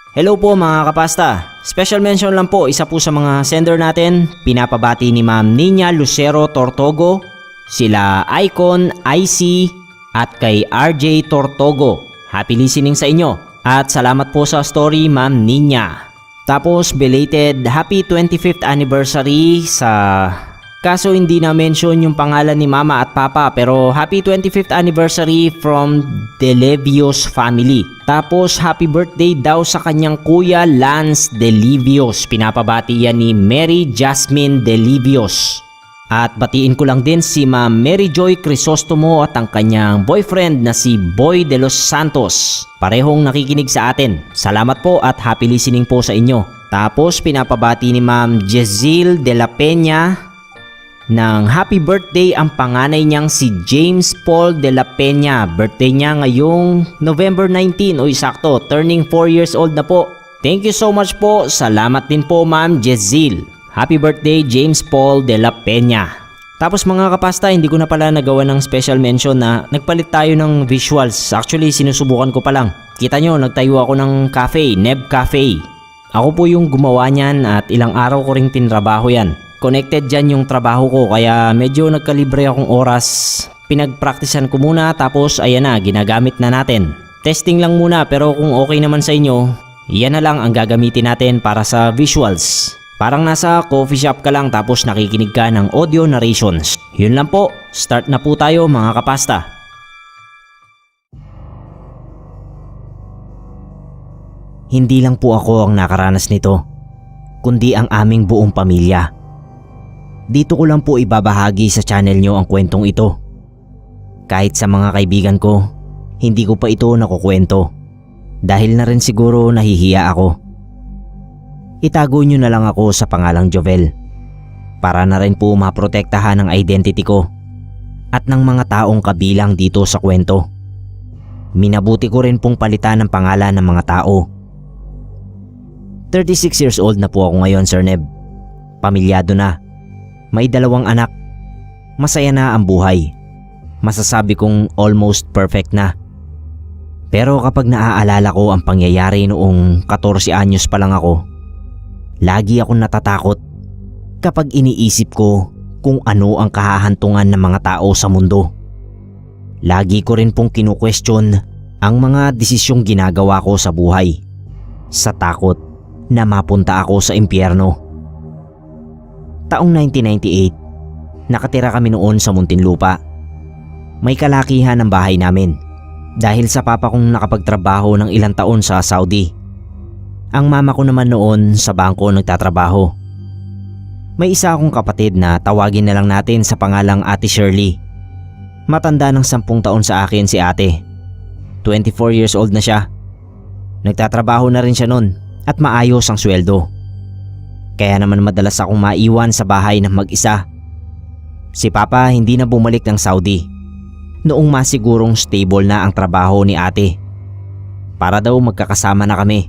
Hello po mga kapasta. Special mention lang po, isa po sa mga sender natin. Pinapabati ni Ma'am Nina Lucero Tortogo, sila Icon, IC, at kay RJ Tortogo. Happy listening sa inyo. At salamat po sa story Ma'am Nina. Tapos belated happy 25th anniversary sa... Kaso hindi na mention yung pangalan ni Mama at Papa, pero happy 25th anniversary from Delevios family. Tapos happy birthday daw sa kanyang kuya Lance Delevios. Pinapabati yan ni Mary Jasmine Delevios. At batiin ko lang din si Ma'am Mary Joy Crisostomo at ang kanyang boyfriend na si Boy de los Santos. Parehong nakikinig sa atin. Salamat po at happy listening po sa inyo. Tapos pinapabati ni Ma'am Jezil de la Peña ng happy birthday ang panganay niyang si James Paul de la Peña. Birthday niya ngayong November 19 o sakto, turning 4 years old na po. Thank you so much po. Salamat din po Ma'am Jezil. Happy birthday James Paul de la Peña. Tapos mga kapasta, hindi ko na pala nagawa ng special mention na nagpalit tayo ng visuals. Actually sinusubukan ko pa lang. Kita nyo, nagtayo ako ng cafe, Neb Cafe. Ako po yung gumawa niyan at ilang araw ko ring tinrabaho yan. Connected dyan yung trabaho ko kaya medyo nagkalibre akong oras. Pinagpraktisan ko muna tapos ayan na, ginagamit na natin. Testing lang muna pero kung okay naman sa inyo, yan na lang ang gagamitin natin para sa visuals. Parang nasa coffee shop ka lang tapos nakikinig ka ng audio narrations. Yun lang po, start na po tayo mga kapasta. Hindi lang po ako ang nakaranas nito, kundi ang aming buong pamilya. Dito ko lang po ibabahagi sa channel nyo ang kwentong ito. Kahit sa mga kaibigan ko, hindi ko pa ito nakukwento. Dahil na rin siguro nahihiya ako. Itago nyo na lang ako sa pangalang Jovel. Para na rin po maprotektahan ang identity ko at ng mga taong kabilang dito sa kwento. Minabuti ko rin pong palitan ang pangalan ng mga tao. 36 years old na po ako ngayon, Sir Neb. Pamilyado na. May 2 anak. Masaya na ang buhay. Masasabi kong almost perfect na. Pero kapag naaalala ko ang pangyayari noong 14 anyos pa lang ako, lagi akong natatakot kapag iniisip ko kung ano ang kahahantungan ng mga tao sa mundo. Lagi ko rin pong kinu-question ang mga desisyong ginagawa ko sa buhay sa takot na mapunta ako sa impyerno. Taong 1998, nakatira kami noon sa Muntinlupa. May kalakihan ang bahay namin dahil sa papa kong nakapagtrabaho ng ilang taon sa Saudi. Ang mama ko naman noon sa bangko nagtatrabaho. May isa akong kapatid na tawagin na lang natin sa pangalang Ate Shirley. Matanda ng 10 taon sa akin si ate. 24 years old na siya. Nagtatrabaho na rin siya noon at maayos ang sweldo. Kaya naman madalas akong maiwan sa bahay ng mag-isa. Si Papa hindi na bumalik ng Saudi noong masigurong stable na ang trabaho ni ate. Para daw magkakasama na kami,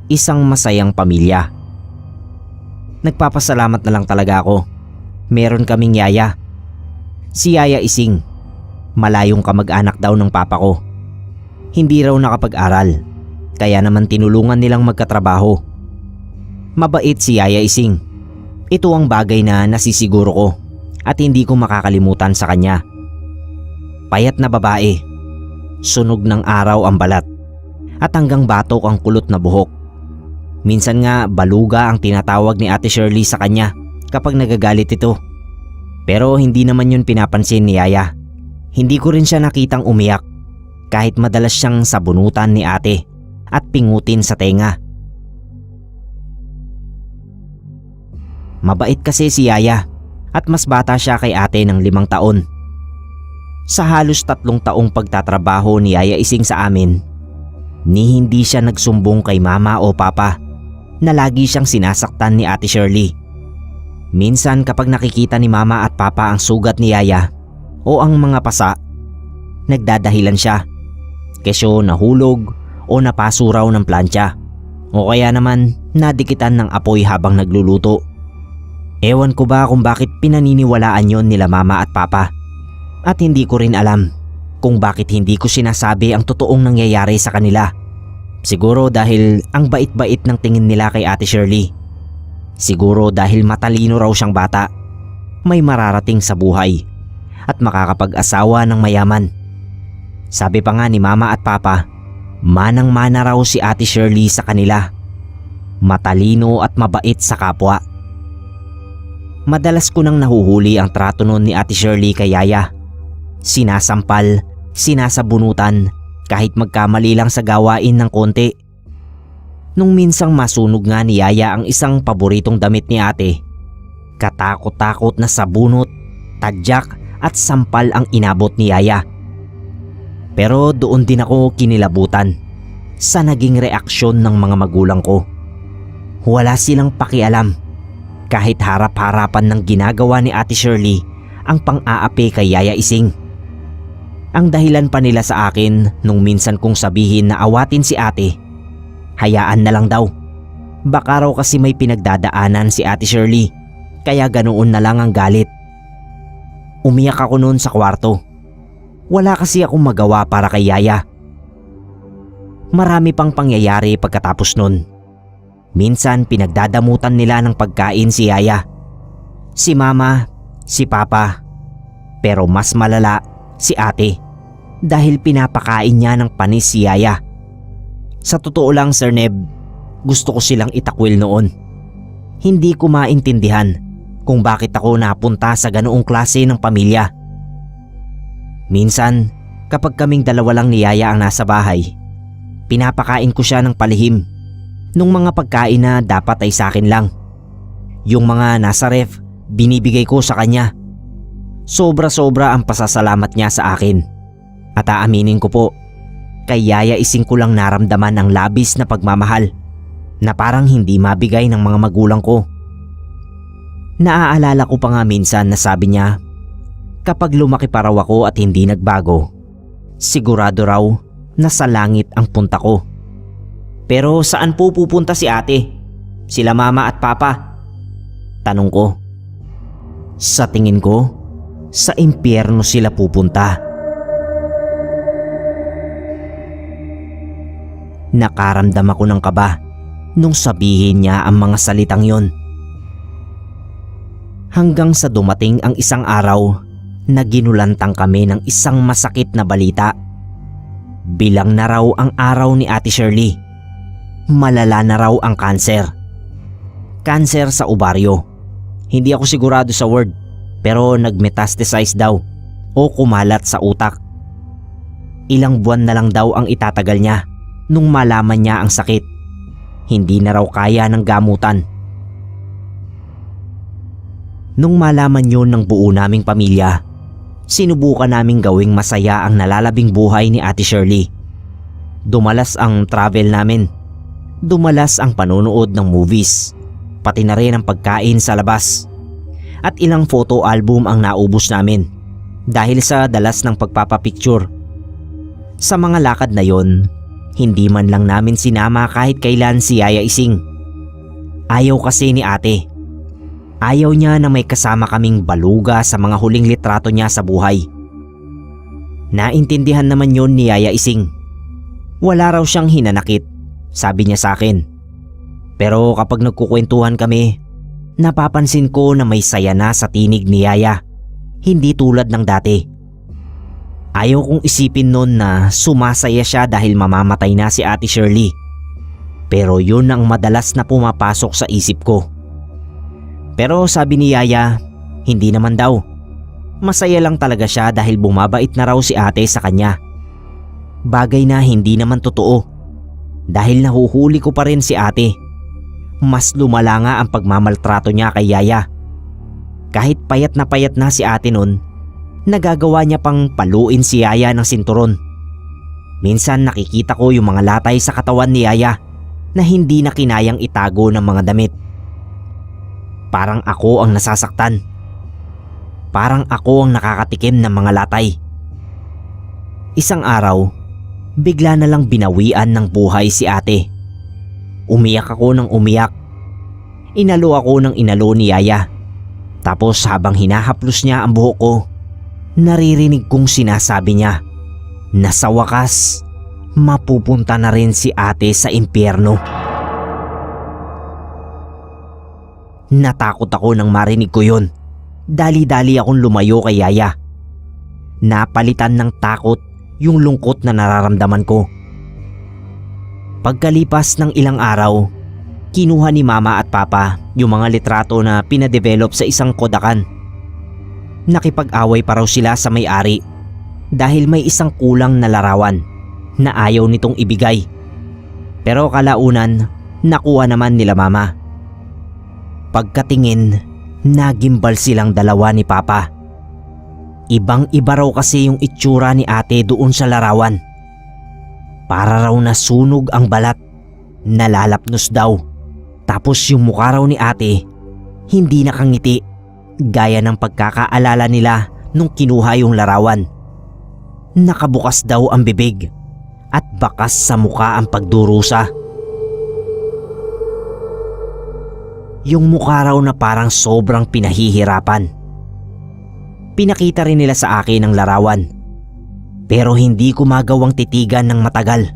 isang masayang pamilya. Nagpapasalamat na lang talaga ako. Meron kaming yaya. Si Yaya Ising, malayong kamag-anak daw ng papa ko. Hindi raw nakapag-aral, kaya naman tinulungan nilang magkatrabaho. Mabait si Yaya Ising. Ito ang bagay na nasisiguro ko at hindi ko makakalimutan sa kanya. Payat na babae, sunog ng araw ang balat at hanggang batok ang kulot na buhok. Minsan nga baluga ang tinatawag ni Ate Shirley sa kanya kapag nagagalit ito. Pero hindi naman yun pinapansin ni Yaya. Hindi ko rin siya nakitang umiyak kahit madalas siyang sabunutan ni ate at pingutin sa tenga. Mabait kasi si Yaya at mas bata siya kay ate ng 5 taon. Sa halos 3 taong pagtatrabaho ni Yaya Ising sa amin, ni hindi siya nagsumbong kay mama o papa na lagi siyang sinasaktan ni Ate Shirley. Minsan kapag nakikita ni mama at papa ang sugat ni Yaya o ang mga pasa, nagdadahilan siya. Kesyo nahulog o napaso raw ng plantsa o kaya naman nadikitan ng apoy habang nagluluto. Ewan ko ba kung bakit pinaniniwalaan yon nila mama at papa. At hindi ko rin alam kung bakit hindi ko sinasabi ang totoong nangyayari sa kanila. Siguro dahil ang bait-bait ng tingin nila kay Ate Shirley. Siguro dahil matalino raw siyang bata. May mararating sa buhay at makakapag-asawa ng mayaman. Sabi pa nga ni Mama at Papa, manang-mana raw si Ate Shirley sa kanila. Matalino at mabait sa kapwa. Madalas ko nang nahuhuli ang trato noon ni Ate Shirley kay Yaya. Sinasampal, sinasabunutan, kahit magkamali lang sa gawain ng konti. Nung minsang masunog nga ni Yaya ang isang paboritong damit ni ate, katakot-takot na sabunot, tadyak at sampal ang inabot ni Yaya. Pero doon din ako kinilabutan sa naging reaksyon ng mga magulang ko. Wala silang pakialam kahit harap-harapan ng ginagawa ni Ate Shirley ang pang-aapi kay Yaya Ising. Ang dahilan pa nila sa akin nung minsan kong sabihin na awatin si ate, hayaan na lang daw. Baka raw kasi may pinagdadaanan si Ate Shirley, kaya ganoon na lang ang galit. Umiyak ako noon sa kwarto. Wala kasi akong magawa para kay Yaya. Marami pang pangyayari pagkatapos noon. Minsan pinagdadamutan nila ng pagkain si Yaya, si Mama, si Papa. Pero mas malala si ate dahil pinapakain niya ng panis si Yaya. Sa totoo lang Sir Neb, gusto ko silang itakwil noon. Hindi ko maintindihan kung bakit ako napunta sa ganoong klase ng pamilya. Minsan kapag kaming dalawa lang ni Yaya ang nasa bahay, pinapakain ko siya ng palihim nung mga pagkain na dapat ay sa akin lang. Yung mga nasa ref, binibigay ko sa kanya. Sobra-sobra ang pasasalamat niya sa akin. At aaminin ko po, kay Yaya Ising ko lang naramdaman ang labis na pagmamahal na parang hindi mabigay ng mga magulang ko. Naaalala ko pa nga minsan na sabi niya, kapag lumaki pa raw ako at hindi nagbago, sigurado raw na sa langit ang punta ko. Pero saan po pupunta si ate? Sila Mama at Papa? Tanong ko. Sa tingin ko, sa impyerno sila pupunta. Nakaramdam ako ng kaba nung sabihin niya ang mga salitang yon. Hanggang sa dumating ang isang araw na ginulantang kami ng isang masakit na balita. Bilang na raw ang araw ni Ate Shirley. Malala na raw ang kanser. Kanser sa ovaryo. Hindi ako sigurado sa word, pero nagmetastasize daw o kumalat sa utak. Ilang buwan na lang daw ang itatagal niya nung malaman niya ang sakit. Hindi na raw kaya ng gamutan. Nung malaman yun ng buo naming pamilya, sinubukan naming gawing masaya ang nalalabing buhay ni Ate Shirley. Dumalas ang travel namin. Dumalas ang panonood ng movies, pati na rin ang pagkain sa labas. At ilang photo album ang naubos namin dahil sa dalas ng pagpapapicture. Sa mga lakad na yon, hindi man lang namin sinama kahit kailan si Yaya Ising. Ayaw kasi ni ate. Ayaw niya na may kasama kaming baluga sa mga huling litrato niya sa buhay. Naintindihan naman yon ni Yaya Ising. Wala raw siyang hinanakit, sabi niya sa akin. Pero kapag nagkukwentuhan kami, napapansin ko na may saya na sa tinig ni Yaya. Hindi tulad ng dati. Ayaw kong isipin noon na sumasaya siya dahil mamamatay na si Ate Shirley. Pero yun ang madalas na pumapasok sa isip ko. Pero sabi ni Yaya, hindi naman daw. Masaya lang talaga siya dahil bumabait na raw si ate sa kanya. Bagay na hindi naman totoo. Dahil nahuhuli ko pa rin si ate. Mas lumala nga ang pagmamaltrato niya kay Yaya. Kahit payat na si ate nun, nagagawa niya pang paluin si Yaya ng sinturon. Minsan nakikita ko yung mga latay sa katawan ni Yaya na hindi na kinayang itago ng mga damit. Parang ako ang nasasaktan. Parang ako ang nakakatikim ng mga latay. Isang araw, bigla na lang binawian ng buhay si ate. Umiyak ako ng umiyak. Inalo ako ng inalo ni Yaya. Tapos habang hinahaplos niya ang buhok ko, naririnig kong sinasabi niya na sa wakas, mapupunta na rin si ate sa impyerno. Natakot ako nang marinig ko yun. Dali-dali akong lumayo kay Yaya. Napalitan ng takot yung lungkot na nararamdaman ko. Pagkalipas ng ilang araw, kinuha ni Mama at Papa yung mga litrato na pinadevelop sa isang kodakan. Nakipag-away pa raw sila sa may-ari dahil may isang kulang na larawan na ayaw nitong ibigay. Pero kalaunan, nakuha naman nila Mama. Pagkatingin, nagimbal silang dalawa ni Papa. Ibang-iba raw kasi yung itsura ni ate doon sa larawan. Para raw nasunog ang balat, nalalapnos daw. Tapos yung mukha raw ni ate, hindi nakangiti, gaya ng pagkakaalala nila nung kinuha yung larawan. Nakabukas daw ang bibig at bakas sa mukha ang pagdurusa. Yung mukha raw na parang sobrang pinahihirapan. Pinakita rin nila sa akin ang larawan, pero hindi ko magawang titigan ng matagal.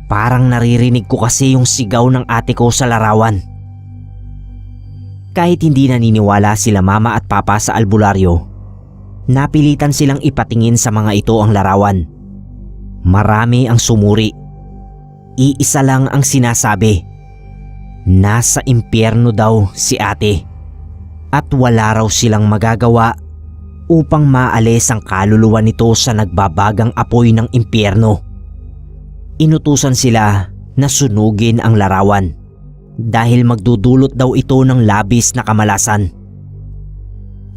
Parang naririnig ko kasi yung sigaw ng ate ko sa larawan. Kahit hindi naniniwala sila Mama at Papa sa albularyo, napilitan silang ipatingin sa mga ito ang larawan. Marami ang sumuri. Iisa lang ang sinasabi. Nasa impyerno daw si ate at wala raw silang magagawa upang maalis ang kaluluwa nito sa nagbabagang apoy ng impyerno. Inutusan sila na sunugin ang larawan dahil magdudulot daw ito ng labis na kamalasan.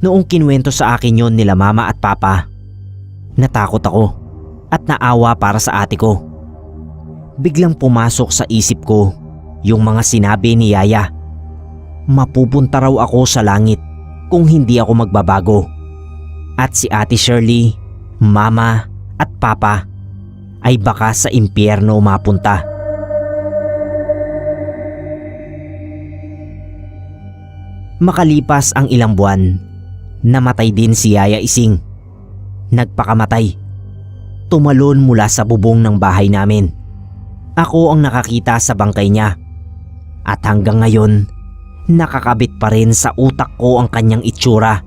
Noong kinuwento sa akin yon nila Mama at Papa, natakot ako at naawa para sa ate ko. Biglang pumasok sa isip ko yung mga sinabi ni Yaya. Mapupunta raw ako sa langit kung hindi ako magbabago. At si Ate Shirley, Mama at Papa ay baka sa impyerno mapunta. Makalipas ang ilang buwan, namatay din si Yaya Ising. Nagpakamatay. Tumalon mula sa bubong ng bahay namin. Ako ang nakakita sa bangkay niya. At hanggang ngayon, nakakabit pa rin sa utak ko ang kanyang itsura.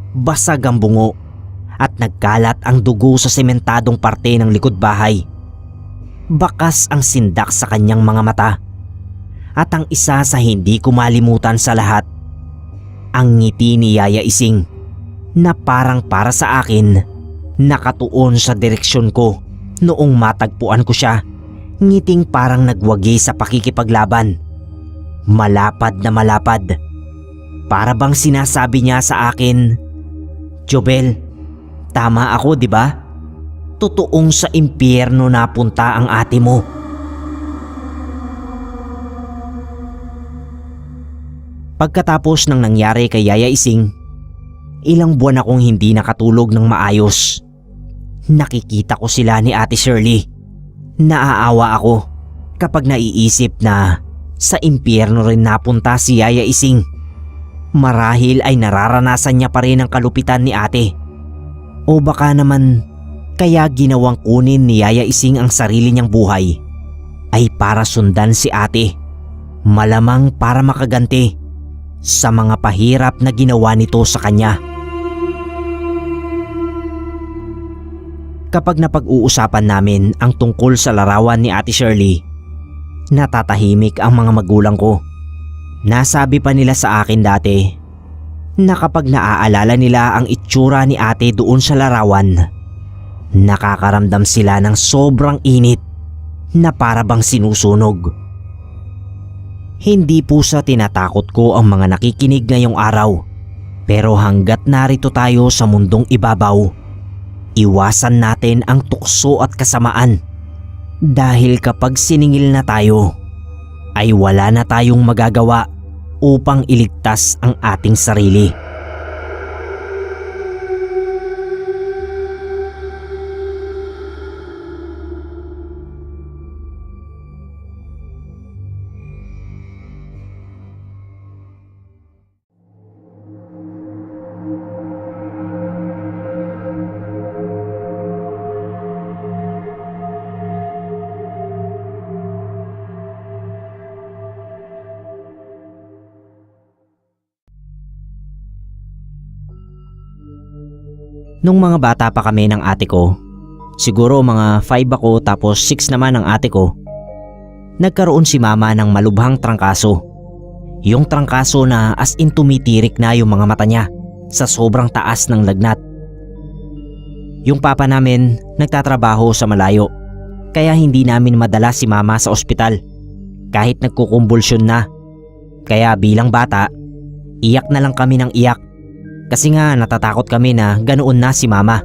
Basag ang bungo at nagkalat ang dugo sa sementadong parte ng likod bahay. Bakas ang sindak sa kanyang mga mata. At ang isa sa hindi ko malimutan sa lahat, ang ngiti ni Yaya Ising na parang para sa akin nakatuon sa direksyon ko noong matagpuan ko siya. Ngiting parang nagwagi sa pakikipaglaban. Malapad na malapad. Para bang sinasabi niya sa akin, "Jobel, tama ako, di ba? Totoong sa impyerno napunta ang ate mo." Pagkatapos ng nangyari kay Yaya Ising, ilang buwan akong hindi nakatulog ng maayos. Nakikita ko sila ni Ate Shirley. Naaawa ako kapag naiisip na sa impyerno rin napunta si Yaya Ising. Marahil ay nararanasan niya pa rin ang kalupitan ni ate. O baka naman kaya ginawang kunin ni Yaya Ising ang sarili niyang buhay ay para sundan si ate. Malamang para makaganti sa mga pahirap na ginawa nito sa kanya. Kapag napag-uusapan namin ang tungkol sa larawan ni Ate Shirley, natatahimik ang mga magulang ko. Nasabi pa nila sa akin dati na kapag naaalala nila ang itsura ni ate doon sa larawan, nakakaramdam sila ng sobrang init na para bang sinusunog. Hindi po sa tinatakot ko ang mga nakikinig ngayong araw, pero hanggat narito tayo sa mundong ibabaw, iwasan natin ang tukso at kasamaan. Dahil kapag siningil na tayo, ay wala na tayong magagawa upang iligtas ang ating sarili. Nung mga bata pa kami ng ate ko, siguro mga 5 ako tapos 6 naman ang ate ko, nagkaroon si mama ng malubhang trangkaso. Yung trangkaso na as in tumitirik na yung mga mata niya sa sobrang taas ng lagnat. Yung papa namin nagtatrabaho sa malayo, kaya hindi namin madala si mama sa ospital kahit nagkukumbulsyon na. Kaya bilang bata, iyak na lang kami ng iyak kasi nga natatakot kami na ganoon na si mama.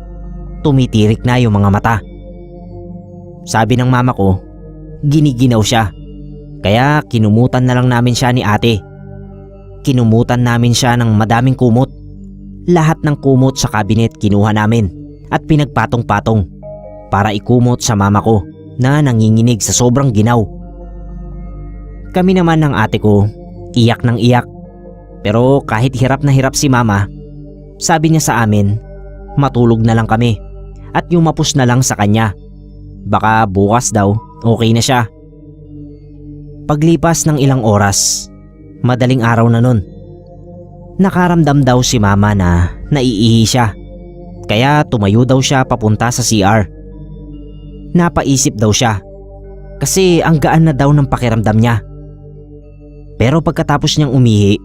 Tumitirik na yung mga mata. Sabi ng mama ko, giniginaw siya. Kaya kinumutan na lang namin siya ni ate. Kinumutan namin siya ng madaming kumot. Lahat ng kumot sa kabinet kinuha namin at pinagpatong-patong para ikumot sa mama ko na nanginginig sa sobrang ginaw. Kami naman ng ate ko, iyak ng iyak. Pero kahit hirap na hirap si mama, sabi niya sa amin, matulog na lang kami at yumapos na lang sa kanya. Baka bukas daw okay na siya. Paglipas ng ilang oras, madaling araw na nun, nakaramdam daw si mama na naiihi siya. Kaya tumayo daw siya papunta sa CR. Napaisip daw siya kasi ang gaan na daw ng pakiramdam niya. Pero pagkatapos niyang umihi,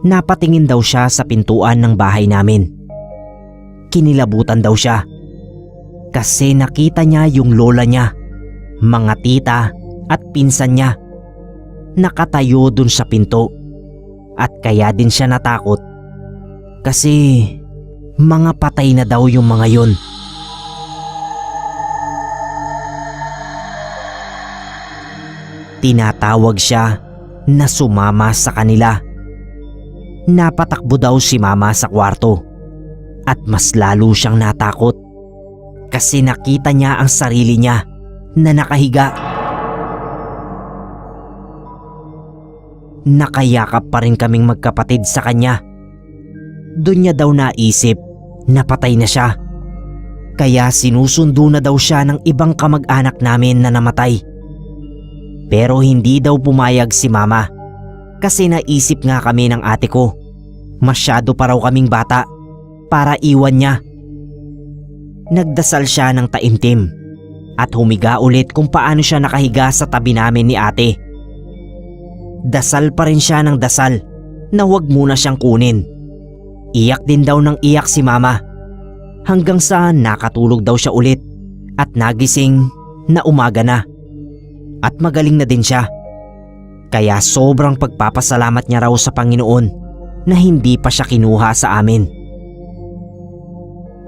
napatingin daw siya sa pintuan ng bahay namin. Kinilabutan daw siya kasi nakita niya yung lola niya, mga tita at pinsan niya nakatayo dun sa pinto. At kaya din siya natakot kasi mga patay na daw yung mga yun. Tinatawag siya na sumama sa kanila. Napatakbo daw si mama sa kwarto at mas lalo siyang natakot kasi nakita niya ang sarili niya na nakahiga. Nakayakap pa rin kaming magkapatid sa kanya. Doon niya daw naisip na patay na siya. Kaya sinusundo na daw siya ng ibang kamag-anak namin na namatay. Pero hindi daw pumayag si mama kasi naisip nga kami ng ate ko, masyado pa raw kaming bata para iwan niya. Nagdasal siya ng taimtim at humiga ulit kung paano siya nakahiga sa tabi namin ni ate. Dasal pa rin siya ng dasal na huwag muna siyang kunin. Iyak din daw ng iyak si mama hanggang sa nakatulog daw siya ulit at nagising na umaga na. At magaling na din siya. Kaya sobrang pagpapasalamat niya raw sa Panginoon na hindi pa siya kinuha sa amin.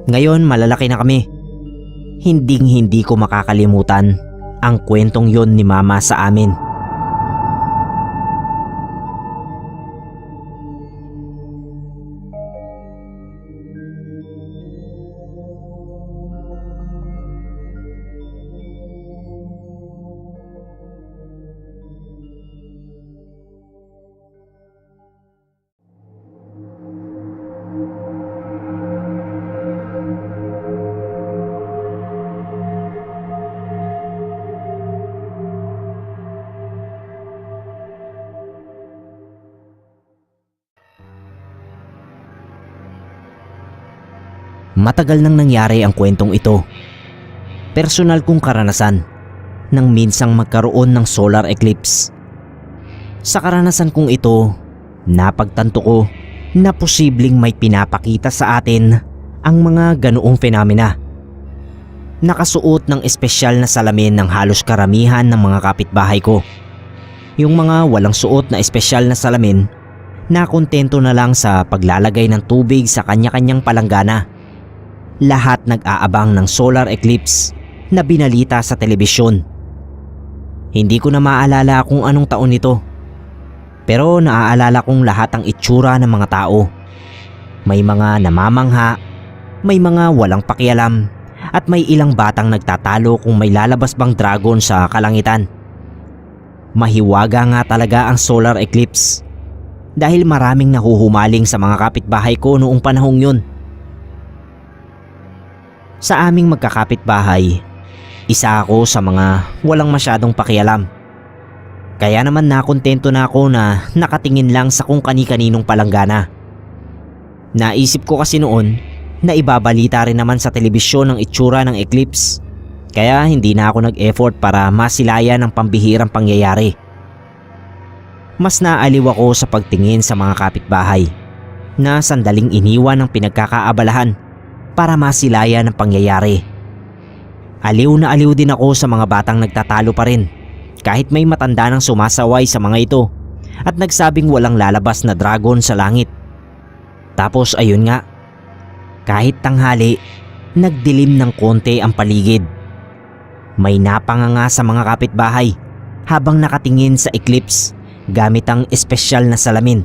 Ngayon malalaki na kami. Hinding-hindi ko makakalimutan ang kwentong yon ni mama sa amin. Matagal nang nangyari ang kwentong ito. Personal kong karanasan nang minsang magkaroon ng solar eclipse. Sa karanasan kong ito, napagtanto ko na posibleng may pinapakita sa atin ang mga ganoong fenomena. Nakasuot ng espesyal na salamin ng halos karamihan ng mga kapitbahay ko. Yung mga walang suot na espesyal na salamin, nakontento na lang sa paglalagay ng tubig sa kanya-kanyang palanggana. Lahat nag-aabang ng solar eclipse na binalita sa telebisyon. Hindi ko na maalala kung anong taon nito. Pero naaalala kong lahat ang itsura ng mga tao. May mga namamangha, may mga walang pakialam, at may ilang batang nagtatalo kung may lalabas bang dragon sa kalangitan. Mahiwaga nga talaga ang solar eclipse dahil maraming nahuhumaling sa mga kapitbahay ko noong panahong yun. Sa aming magkakapitbahay, isa ako sa mga walang masyadong pakialam. Kaya naman nakontento na ako na nakatingin lang sa kung kani-kaninong palanggana. Naisip ko kasi noon Naibabalita rin naman sa telebisyon ang itsura ng eclipse. Kaya hindi na ako nag-effort para masilayan ang pambihirang pangyayari. Mas naaliw ako sa pagtingin sa mga kapitbahay na sandaling iniwan ng pinagkakaabalahan para masilayan ang pangyayari. Aliw na aliw din ako sa mga batang nagtatalo pa rin kahit may matanda nang sumasaway sa mga ito at nagsabing walang lalabas na dragon sa langit. Tapos ayun nga, kahit tanghali, nagdilim ng konti ang paligid. May napanganga sa mga kapitbahay habang nakatingin sa eclipse gamit ang espesyal na salamin.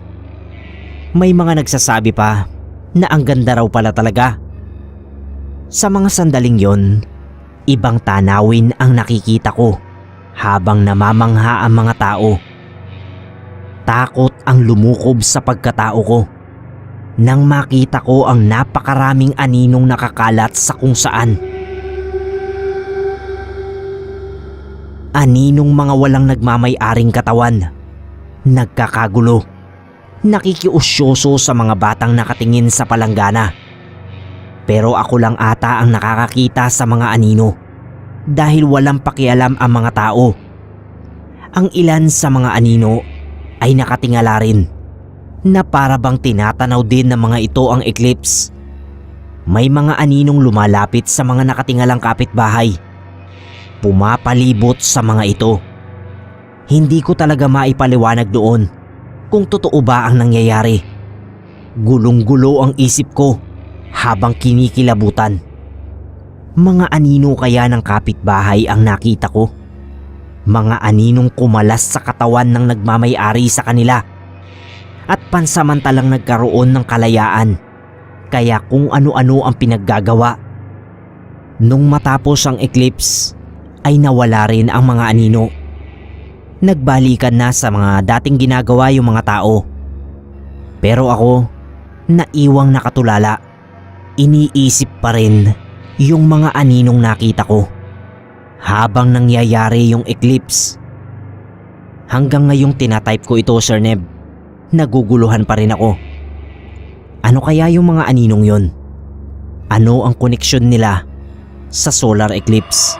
May mga nagsasabi pa na ang ganda raw pala talaga. Sa mga sandaling yon, ibang tanawin ang nakikita ko habang namamangha ang mga tao. Takot ang lumukob sa pagkatao ko nang makita ko ang napakaraming aninong nakakalat sa kung saan. Aninong mga walang nagmamay-aring katawan, nagkakagulo, nakikiusyoso sa mga batang nakatingin sa palanggana. Pero ako lang ata ang nakakakita sa mga anino dahil walang pakialam ang mga tao. Ang ilan sa mga anino ay nakatingala rin na para bang tinatanaw din ng mga ito ang eclipse. May mga aninong lumalapit sa mga nakatingalang kapitbahay, pumapalibot sa mga ito. Hindi ko talaga maipaliwanag doon kung totoo ba ang nangyayari. Gulong-gulo ang isip ko habang kinikilabutan. Mga anino kaya ng kapitbahay ang nakita ko? Mga aninong kumalas sa katawan ng nagmamay-ari sa kanila at pansamantalang nagkaroon ng kalayaan, kaya kung ano-ano ang pinaggagawa. Nung matapos ang eclipse ay nawala rin ang mga anino. Nagbalikan na sa mga dating ginagawa yung mga tao. Pero ako, naiwang nakatulala. Iniisip pa rin yung mga aninong nakita ko habang nangyayari yung eclipse. Hanggang ngayong tinatype ko ito, Sir Neb, naguguluhan pa rin ako. Ano kaya yung mga aninong yon? Ano ang koneksyon nila sa solar eclipse?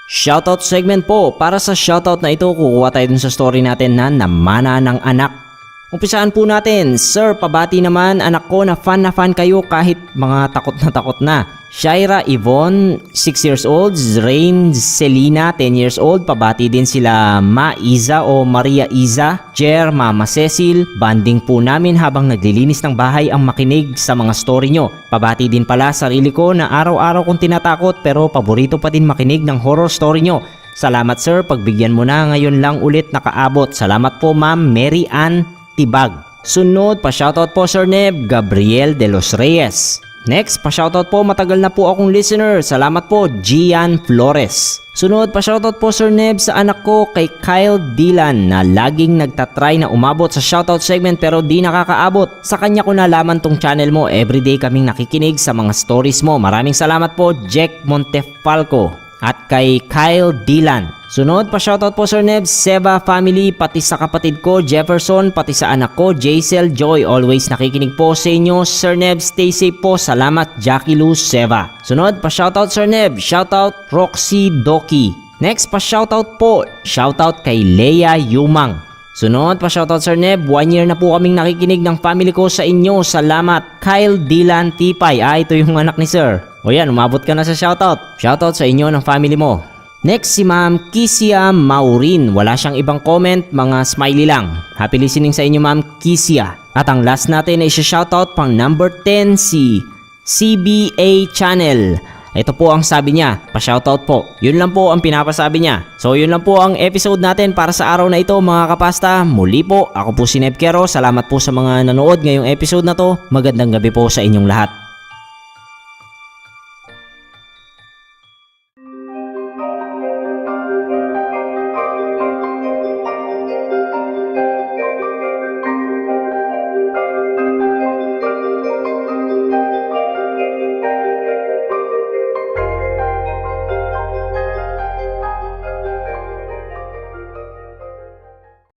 Shoutout segment po. Para sa shoutout na ito, kukuha tayo dun sa story natin na namana ng anak. Umpisaan po natin. Sir, pabati naman anak ko na fan kayo kahit mga takot na. Shaira Yvonne, 6 years old. Rain Selina, 10 years old. Pabati din sila Ma Iza o Maria Iza. Jer, Mama Cecil. Banding po namin habang naglilinis ng bahay ang makinig sa mga story nyo. Pabati din pala sarili ko na araw-araw kong tinatakot pero paborito pa din makinig ng horror story nyo. Salamat sir, pagbigyan mo na ngayon lang ulit nakaabot. Salamat po Ma'am Mary Ann Tibag. Sunod, pa-shoutout po Sir Neb, Gabriel de los Reyes. Next, pa-shoutout po, matagal na po akong listener. Salamat po, Gian Flores. Sunod, pa-shoutout po Sir Neb sa anak ko kay Kyle Dylan na laging nagtatry na umabot sa shoutout segment pero di nakakaabot. Sa kanya ko nalaman tong channel mo. Everyday kaming nakikinig sa mga stories mo. Maraming salamat po, Jack Montefalco. At kay Kyle Dylan. Sunod, pa-shoutout po Sir Neb, Seva family, pati sa kapatid ko Jefferson, pati sa anak ko Jaisel Joy. Always nakikinig po sa inyo Sir Neb, stay safe po. Salamat Jackie Lou Seva. Sunod, pa-shoutout Sir Neb, shoutout Roxy Doki. Next, pa-shoutout po, shoutout kay Leia Yumang. Sunod, pa-shoutout Sir Neb, 1 year na po kaming nakikinig ng family ko sa inyo. Salamat Kyle Dylan Tipay. Ito yung anak ni Sir. O yan, umabot ka na sa shoutout. Shoutout sa inyo ng family mo. Next si Ma'am Kisia Maurin. Wala siyang ibang comment, mga smiley lang. Happy listening sa inyo Ma'am Kisia. At ang last natin ay shoutout pang number 10 si CBA Channel. Ito po ang sabi niya, pa-shoutout po. Yun lang po ang pinapasabi niya. So yun lang po ang episode natin para sa araw na ito mga kapasta. Muli po, ako po si Neb Quero. Salamat po sa mga nanood ngayong episode na to. Magandang gabi po sa inyong lahat.